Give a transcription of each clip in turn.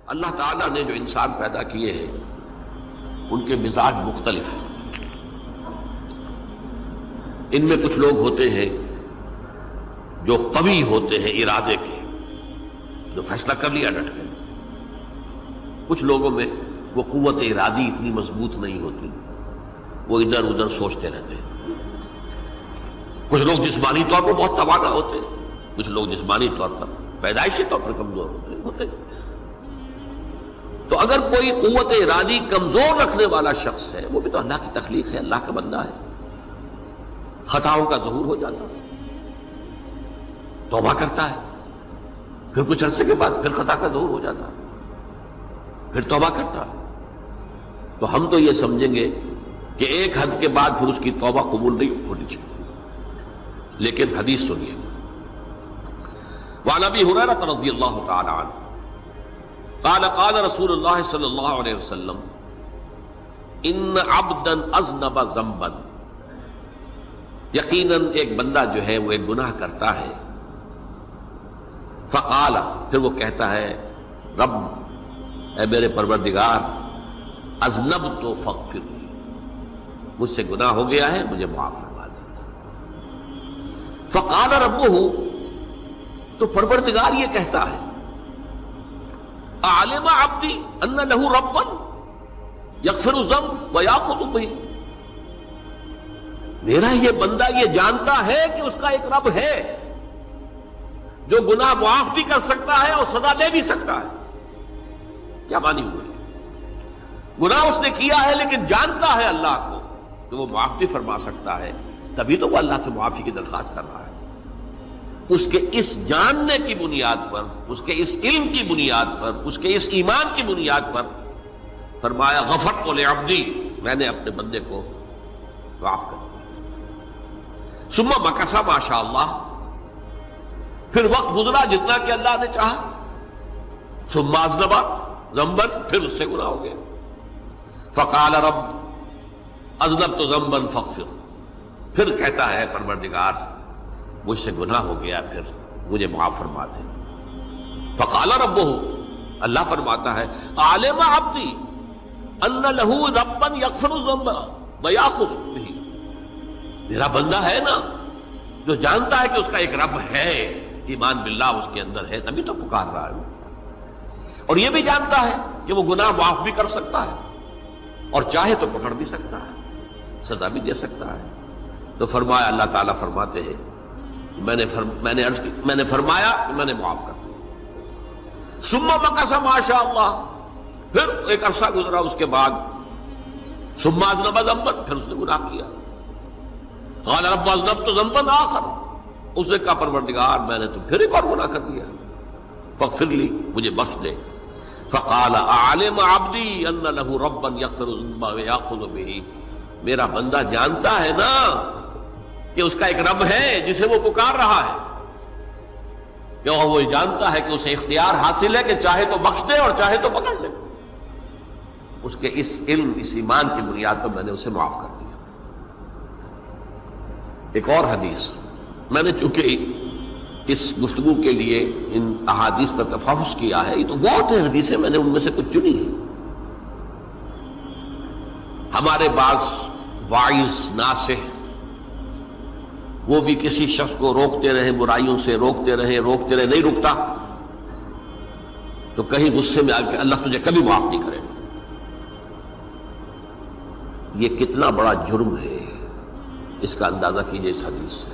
اللہ تعالیٰ نے جو انسان پیدا کیے ہیں ان کے مزاج مختلف ہیں۔ ان میں کچھ لوگ ہوتے ہیں جو قوی ہوتے ہیں ارادے کے، جو فیصلہ کر لیا ڈٹ گئے۔ کچھ لوگوں میں وہ قوت ارادی اتنی مضبوط نہیں ہوتی، وہ ادھر ادھر سوچتے رہتے ہیں۔ کچھ لوگ جسمانی طور پر بہت توانا ہوتے ہیں، کچھ لوگ جسمانی طور پر پیدائشی طور پر کمزور ہوتے ہیں۔ تو اگر کوئی قوت ارادی کمزور رکھنے والا شخص ہے، وہ بھی تو اللہ کی تخلیق ہے، اللہ کا بندہ ہے، خطاؤں کا ظہور ہو جاتا ہے، توبہ کرتا ہے، پھر کچھ عرصے کے بعد پھر خطا کا ظہور ہو جاتا ہے، پھر توبہ کرتا ہے، تو ہم تو یہ سمجھیں گے کہ ایک حد کے بعد پھر اس کی توبہ قبول نہیں ہونی چاہیے۔ لیکن حدیث سنیے، وعن ابی ہریرہ رضی اللہ تعالی عنہ قال قال رسول اللہ صلی اللہ علیہ وسلم ان عبدا اذنب ذنبا، یقیناً ایک بندہ جو ہے وہ ایک گناہ کرتا ہے، فقال، پھر وہ کہتا ہے رب، اے میرے پروردگار، اذنبت فاغفر لی، مجھ سے گناہ ہو گیا ہے، مجھے معاف فرما دے۔ فقال ربہ، تو پروردگار یہ کہتا ہے اعلم عبدی ان لہ ربا یغفر الذنب ویاخذ بہ، میرا یہ بندہ یہ جانتا ہے کہ اس کا ایک رب ہے جو گناہ معاف بھی کر سکتا ہے اور سزا دے بھی سکتا ہے۔ کیا معنی ہوئے؟ گناہ اس نے کیا ہے لیکن جانتا ہے اللہ کو کہ وہ معاف بھی فرما سکتا ہے، تبھی تو وہ اللہ سے معافی کی درخواست کر رہا ہے۔ اس کے اس جاننے کی بنیاد پر، اس کے اس علم کی بنیاد پر، اس کے اس ایمان کی بنیاد پر فرمایا غفرت لعبدی، میں نے اپنے بندے کو معاف کر دیا۔ ثم مکث ما شاء اللہ، پھر وقت گزرا جتنا کہ اللہ نے چاہا۔ ثم اذنب ذنبا، پھر اس سے گناہ ہو گیا۔ فقال رب اذنبت ذنبا فاغفر، پھر کہتا ہے پروردگار مجھ سے گناہ ہو گیا، پھر مجھے معاف فرما دے۔ فقال ربہ، اللہ فرماتا ہے عالم عبدی ان لہ ربا یغفر الذنب ویاخذ بہ، میرا بندہ ہے نا جو جانتا ہے کہ اس کا ایک رب ہے، ایمان باللہ اس کے اندر ہے، تبھی تو پکار رہا ہے، اور یہ بھی جانتا ہے کہ وہ گناہ معاف بھی کر سکتا ہے اور چاہے تو پکڑ بھی سکتا ہے، سزا بھی دے سکتا ہے۔ تو فرمایا، اللہ تعالیٰ فرماتے ہیں میں نے فرمایا کہ میں نے معاف کر دیا۔ ثم مکث ما شاء اللہ، پھر ایک عرصہ گزرا اس کے بعد، ثم اذنب ذنبا، پھر اس نے گناہ کیا۔ قال رب اذنبت ذنبا آخر، اس نے کہا پروردگار میں نے تو پھر ایک اور گناہ کر دیا، فاغفر لی، مجھے بخش دے۔ فقال اعلم عبدی ان لہ ربا یغفر الذنب ویاخذ بہ، میرا بندہ جانتا ہے نا کہ اس کا ایک رب ہے جسے وہ پکار رہا ہے، کیوں وہ جانتا ہے کہ اسے اختیار حاصل ہے کہ چاہے تو بخش دے اور چاہے تو پکڑ لے۔ اس کے اس علم، اس ایمان کی بنیاد پر میں نے اسے معاف کر دیا۔ ایک اور حدیث، میں نے چونکہ اس گفتگو کے لیے ان احادیث کا تفحص کیا ہے، یہ تو بہت ہیں حدیثیں، میں نے ان میں سے کچھ چنی ہیں۔ ہمارے بعض واعظ ناصح وہ بھی کسی شخص کو روکتے رہے، برائیوں سے روکتے رہے، نہیں رکتا، تو کہیں غصے میں آ کے اللہ تجھے کبھی معاف نہیں کرے گا۔ یہ کتنا بڑا جرم ہے، اس کا اندازہ کیجئے اس حدیث سے۔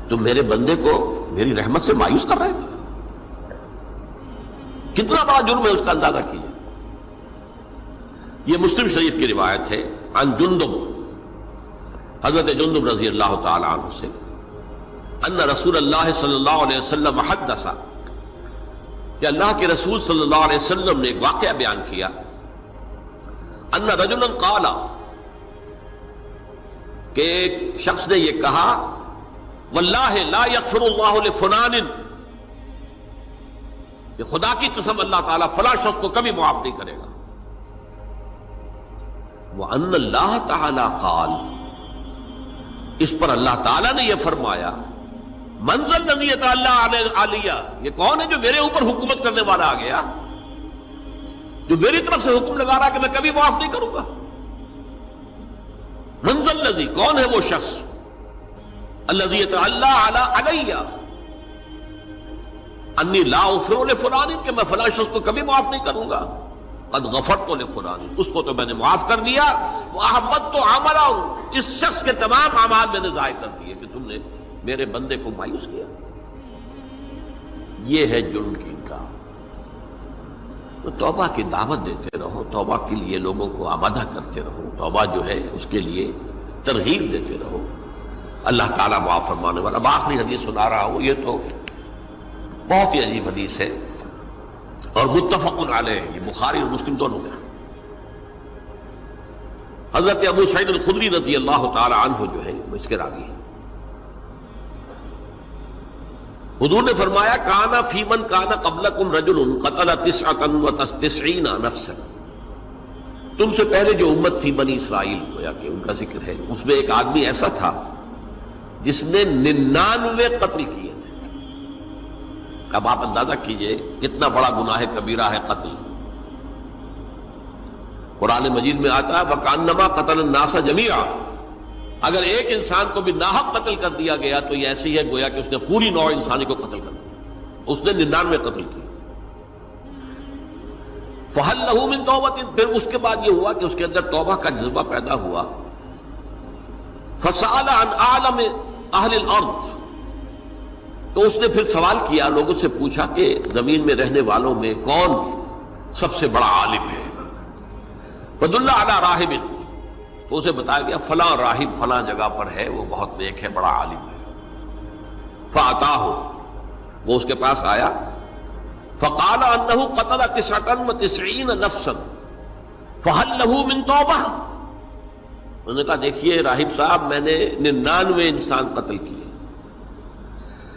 تو میرے بندے کو میری رحمت سے مایوس کر رہے ہیں، کتنا بڑا جرم ہے، اس کا اندازہ کیجئے۔ یہ مسلم شریف کی روایت ہے، عن جندب، حضرت جندب رضی اللہ تعالی عنہ سے، ان رسول اللہ صلی اللہ علیہ وسلم حدث، کہ اللہ کے رسول صلی اللہ علیہ وسلم نے ایک واقعہ بیان کیا، ان رجلا قال، کہ ایک شخص نے یہ کہا، واللہ لا یغفر اللہ لفلان، کہ خدا کی قسم اللہ تعالیٰ فلاں شخص کو کبھی معاف نہیں کرے گا۔ وَأَنَّ اللَّهَ تَعَالَى قال، اس پر اللہ تعالیٰ نے یہ فرمایا منزل الذی یتعالی علیہ، یہ کون ہے جو میرے اوپر حکومت کرنے والا آ گیا، جو میری طرف سے حکم لگا رہا کہ میں کبھی معاف نہیں کروں گا؟ منزل الذی، کون ہے وہ شخص، الذی یتعالی علیہ انی لا اغفر لفلان، کہ میں فلاں شخص کو کبھی معاف نہیں کروں گا، قد غفرت لفلان، اس کو تو میں نے معاف کر دیا، واحبطت عملہ، اس شخص کے تمام اعمال میں نے ضائع کر دیے کہ تم نے میرے بندے کو مایوس کیا۔ یہ ہے جرم کی انکار۔ تو توبہ کی دعوت دیتے رہو، توبہ کے لیے لوگوں کو آمادہ کرتے رہو، توبہ جو ہے اس کے لیے ترغیب دیتے رہو، اللہ تعالیٰ معاف فرمانے والا۔ اب آخری حدیث سنا رہا ہوں، یہ تو بہت ہی عجیب حدیث ہے اور متفق علیہ، یہ بخاری اور مسلم دونوں میں۔ حضرت ابو سعید الخدری رضی اللہ تعالی عنہ جو ہے وہ اس کے راوی ہیں۔ حضور نے فرمایا کانا فی من کانا قبلکم رجل قتل 99 نفسا، تم سے پہلے جو امت تھی بنی اسرائیل، گویا کہ ان کا ذکر ہے، اس میں ایک آدمی ایسا تھا جس نے 99 قتل کیے تھے۔ اب آپ اندازہ کیجئے کتنا بڑا گناہ کبیرہ ہے قتل۔ قرآن مجید میں آتا ہے وَكَأَنَّمَا قَتَلَ النَّاسَ جَمِيعًا، اگر ایک انسان کو بھی ناحق قتل کر دیا گیا تو یہ ایسی ہے گویا کہ اس نے پوری نوع انسانی کو قتل کر دیا، اس نے 99 قتل کیے۔ فَهَلْ لَهُ مِن تَوْبَةٍ، پھر اس کے بعد یہ ہوا کہ اس کے اندر توبہ کا جذبہ پیدا ہوا۔ فَسَأَلَ عَنْ أَعْلَمِ أَهْلِ الْأَرْضِ، تو اس نے پھر سوال کیا، لوگوں سے پوچھا کہ زمین میں رہنے والوں میں کون سب سے بڑا عالم ہے۔ فَدُلَّ عَلَى رَاهِبٍ، تو اسے بتایا گیا فلاں راہب فلاں جگہ پر ہے، وہ بہت نیک ہے، بڑا عالم ہے۔ فَأَتَاهُ، وہ اس کے پاس آیا۔ فَقَالَ أَنَّهُ قَتَلَ 99 نَفْسًا فَهَلْ لَهُ مِن تَوْبَةٍ، انہوں نے کہا دیکھیے راہب صاحب، میں نے 99 انسان قتل کیے،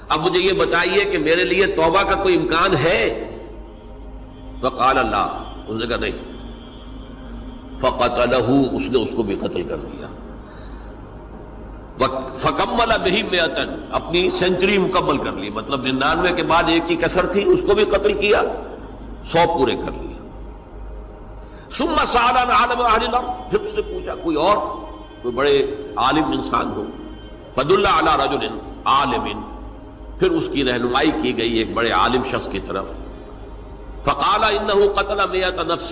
اب مجھے یہ بتائیے کہ میرے لیے توبہ کا کوئی امکان ہے؟ فَقَالَ لَا، انہوں نے کہا نہیں۔ فَقَتَلَهُ، اس نے اس کو بھی قتل کر دیا۔ فَكَمَّلَ بِهِ 100، اپنی سینچری مکمل کر لی، مطلب 99 کے بعد ایک کی کسر تھی، اس کو بھی قتل کیا، 100 پورے کر لیا۔ ثُمَّ سَأَلَ عَنْ عَالِمِ أَهْلِ الْأَرْضِ، پھر اس نے پوچھا کوئی اور کوئی بڑے عالم انسان ہو۔ فَدُلَّ عَلَى رَجُلٍ عَالِمٍ، پھر اس کی رہنمائی کی گئی ایک بڑے عالم شخص کی طرف۔ فَقَالَ إِنَّهُ قَتَلَ 100 نَفْسٍ،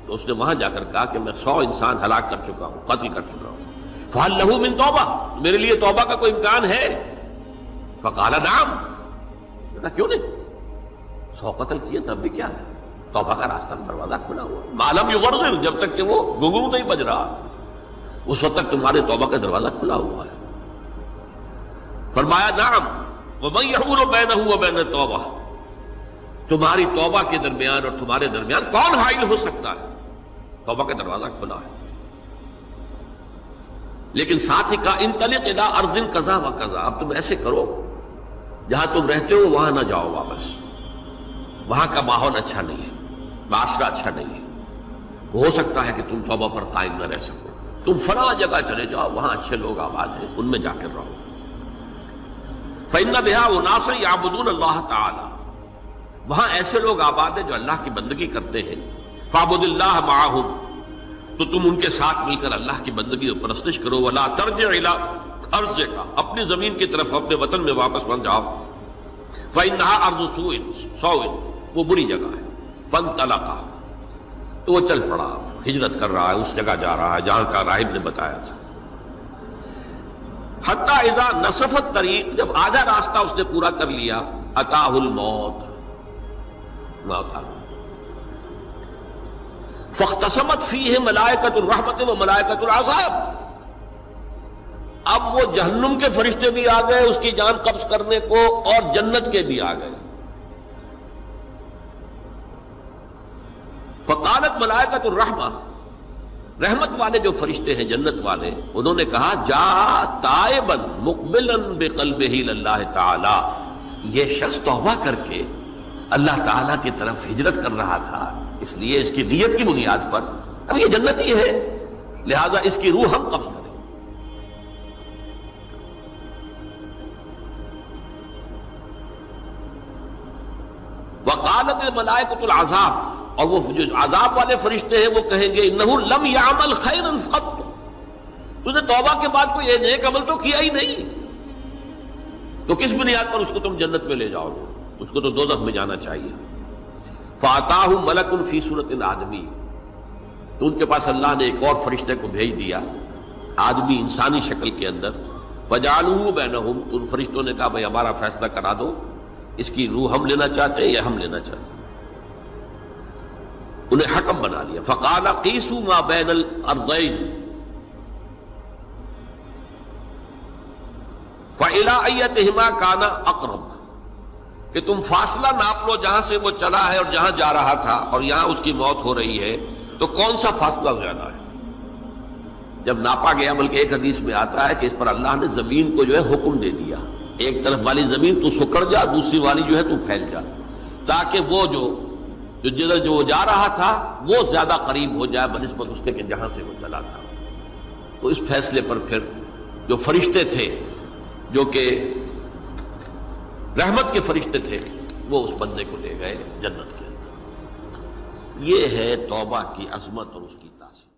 تو اس نے وہاں جا کر کہا کہ میں 100 انسان ہلاک کر چکا ہوں، قتل کر چکا ہوں۔ فَهَلْ لَهُ مِن تَوْبَةٍ، میرے لیے توبہ کا کوئی امکان ہے؟ فَقَالَ نَعَمْ، کہا کیوں نہیں، 100 قتل کیے تب بھی کیا ہے، توبہ کا راستہ دروازہ کھلا ہوا، مَا لَمْ يُغَرْغِرْ، جب تک کہ وہ گھنگرو نہیں بج رہا، اس وقت تک تمہارے توبہ کا دروازہ کھلا ہوا ہے۔ فرمایا نعم، وَمَن يَحُولُ بَيْنَهُ وَبَيْنَ التَّوْبَةِ، تمہاری توبہ کے درمیان اور تمہارے درمیان کون حائل ہو سکتا ہے، توبہ کا دروازہ کھلا ہے۔ لیکن ساتھ ہی کہا انطلق الی ارض کذا و کذا، اب تم ایسے کرو جہاں تم رہتے ہو وہاں نہ جاؤ واپس، وہاں کا ماحول اچھا نہیں ہے، معاشرہ اچھا نہیں ہے، ہو سکتا ہے کہ تم توبہ پر قائم نہ رہ سکو، تم فلاں جگہ چلے جاؤ، وہاں اچھے لوگ آباد ہیں، ان میں جا کر رہو۔ فإن بها اناس یعبدون اللہ تعالی، وہاں ایسے لوگ آباد ہیں جو اللہ کی بندگی کرتے ہیں۔ فاعبد اللہ معہم، تو تم ان کے ساتھ مل کر اللہ کی بندگی اور پرستش کرو۔ ولا ترجع الی ارضک، اپنی زمین کی طرف اپنے وطن میں واپس بن جاؤ۔ فإنها ارض سوء، وہ بری جگہ ہے۔ فانطلقا، تو وہ چل پڑا، ہجرت کر رہا ہے، اس جگہ جا رہا ہے جہاں کا راہب نے بتایا تھا۔ حتی اذا نصف الطریق، جب آدھا راستہ اس نے پورا کر لیا، اتاہ الموت، موت آ گئی۔ فاختصمت فیہ ملائکۃ الرحمت و ملائکۃ العذاب، اب وہ جہنم کے فرشتے بھی آ گئے اس کی جان قبض کرنے کو، اور جنت کے بھی آ گئے۔ فقالت ملائکۃ الرحمہ، رحمت والے جو فرشتے ہیں جنت والے، انہوں نے کہا جا تائبا مقبلا بقلبہ للہ تعالی، یہ شخص توبہ کر کے اللہ تعالیٰ کی طرف ہجرت کر رہا تھا، اس لیے اس کی نیت کی بنیاد پر اب یہ جنتی ہے، لہذا اس کی روح ہم قبض کریں۔ وقالت الملائکۃ العذاب، اور وہ جو عذاب والے فرشتے ہیں وہ کہیں گے انہ لم یعمل خیرا قط، تو نے توبہ کے بعد کوئی نیک عمل تو کیا ہی نہیں، تو کس بنیاد پر اس کو تم جنت میں لے جاؤ گے؟ اس کو تو دوزخ میں جانا چاہیے۔ فاتاہ ملک فی صورت آدمی، تو ان کے پاس اللہ نے ایک اور فرشتے کو بھیج دیا آدمی انسانی شکل کے اندر، فجعلوہ بینہم، تو ان فرشتوں نے کہا بھائی ہمارا فیصلہ کرا دو، اس کی روح ہم لینا چاہتے ہیں یا ہم لینا چاہتے ہیں، انہیں حکم بنا لیا۔ فقال قیسوا ما بین الارضین فإلی ایتہما کان اقرب، کہ تم فاصلہ ناپ لو جہاں سے وہ چلا ہے اور جہاں جا رہا تھا اور یہاں اس کی موت ہو رہی ہے، تو کون سا فاصلہ زیادہ ہے؟ جب ناپا گیا، بلکہ ایک حدیث میں آتا ہے کہ اس پر اللہ نے زمین کو جو ہے حکم دے دیا، ایک طرف والی زمین تو سکڑ جا، دوسری والی جو ہے تو پھیل جا، تاکہ وہ جدھر جو وہ جا رہا تھا وہ زیادہ قریب ہو جائے بنسبت اس کے کہ جہاں سے وہ چلا تھا۔ تو اس فیصلے پر پھر جو فرشتے تھے، جو کہ رحمت کے فرشتے تھے، وہ اس بندے کو لے گئے جنت کے اندر۔ یہ ہے توبہ کی عظمت اور اس کی تاثیر۔